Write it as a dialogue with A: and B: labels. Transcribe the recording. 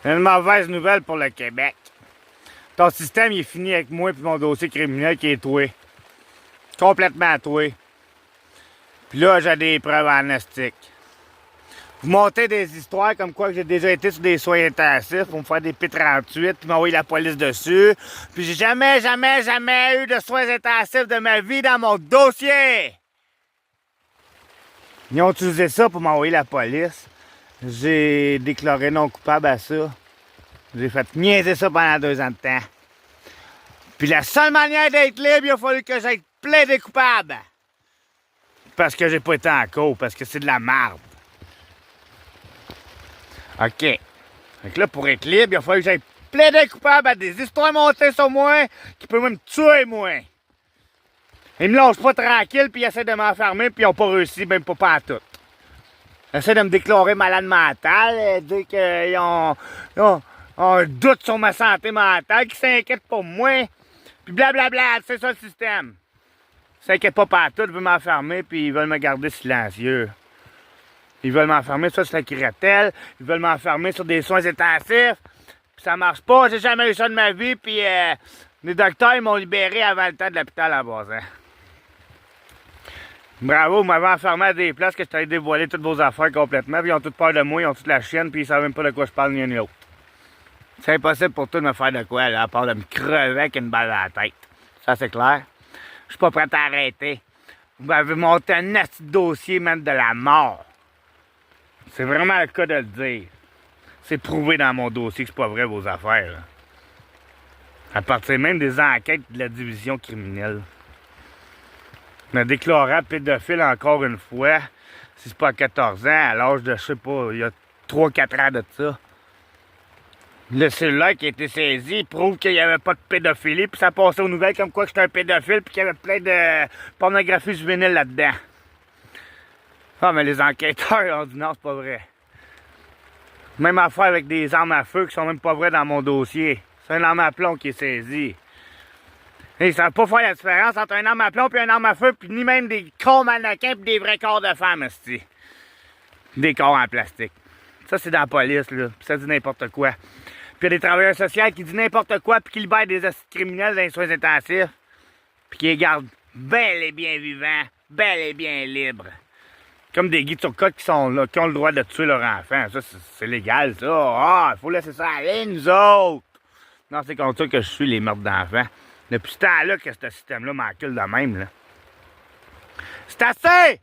A: Une mauvaise nouvelle pour le Québec. Ton système il est fini avec moi et mon dossier criminel qui est toué. Complètement toué. Puis là, j'ai des preuves agnostiques. Vous montez des histoires comme quoi que j'ai déjà été sur des soins intensifs pour me faire des P38 puis m'envoyer la police dessus. Puis j'ai jamais eu de soins intensifs de ma vie dans mon dossier. Ils ont utilisé ça pour m'envoyer la police. J'ai déclaré non coupable à ça. J'ai fait niaiser ça pendant 2 ans de temps. Puis la seule manière d'être libre, il a fallu que j'aille plein de coupables. Parce que j'ai pas été en cours, parce que c'est de la merde. OK. Fait que là, pour être libre, il a fallu que j'aille plein de coupables à des histoires montées sur moi, qui peuvent même me tuer, moi. Ils me lâchent pas tranquille, puis ils essaient de m'enfermer, puis ils ont pas réussi, même pas en tout. Ils essaient de me déclarer malade mental, dire qu'ils ont un doute sur ma santé mentale, qu'ils s'inquiètent pour moi, puis blablabla, c'est ça le système. Ils s'inquiètent pas partout, ils veulent m'enfermer, puis ils veulent me garder silencieux. Ils veulent m'enfermer sur la curatelle, ils veulent m'enfermer sur des soins intensifs, puis ça marche pas, j'ai jamais eu ça de ma vie, puis les docteurs ils m'ont libéré avant le temps de l'hôpital à Bazin. Bravo, vous m'avez enfermé à des places que je t'avais dévoilé toutes vos affaires complètement, puis ils ont toutes peur de moi, ils ont toute la chienne, puis ils savent même pas de quoi je parle ni un ni l'autre. C'est impossible pour toi de me faire de quoi, là, à part de me crever avec une balle dans la tête. Ça, c'est clair? Je suis pas prêt à arrêter. Vous m'avez monté un petit dossier, même de la mort. C'est vraiment le cas de le dire. C'est prouvé dans mon dossier que c'est pas vrai, vos affaires, là. À partir même des enquêtes de la division criminelle. Me déclarant pédophile encore une fois, si c'est pas à 14 ans, à l'âge de, je sais pas, il y a 3-4 ans de ça. Le cellulaire qui a été saisi prouve qu'il n'y avait pas de pédophilie, puis ça passait aux nouvelles comme quoi j'étais un pédophile, puis qu'il y avait plein de pornographie juvénile là-dedans. Ah, mais les enquêteurs ont dit non, c'est pas vrai. Même affaire avec des armes à feu qui sont même pas vraies dans mon dossier. C'est un arme à plomb qui est saisi. Et ils savent pas faire la différence entre un arme à plomb et un arme à feu, puis ni même des corps mannequins puis des vrais corps de femmes, esti. Des corps en plastique. Ça, c'est dans la police, là. Puis ça dit n'importe quoi. Puis il y a des travailleurs sociaux qui disent n'importe quoi, puis qui libèrent des criminels dans les soins intensifs, puis qui les gardent bel et bien vivants, bel et bien libres. Comme des Guy Turcotte qui sont là, qui ont le droit de tuer leur enfant. Ça, c'est légal, ça. Ah, il faut laisser ça aller, nous autres. Non, c'est comme ça que je suis, les meurtres d'enfants. Depuis ce temps-là que ce système-là m'encule de même, là. C'est assez!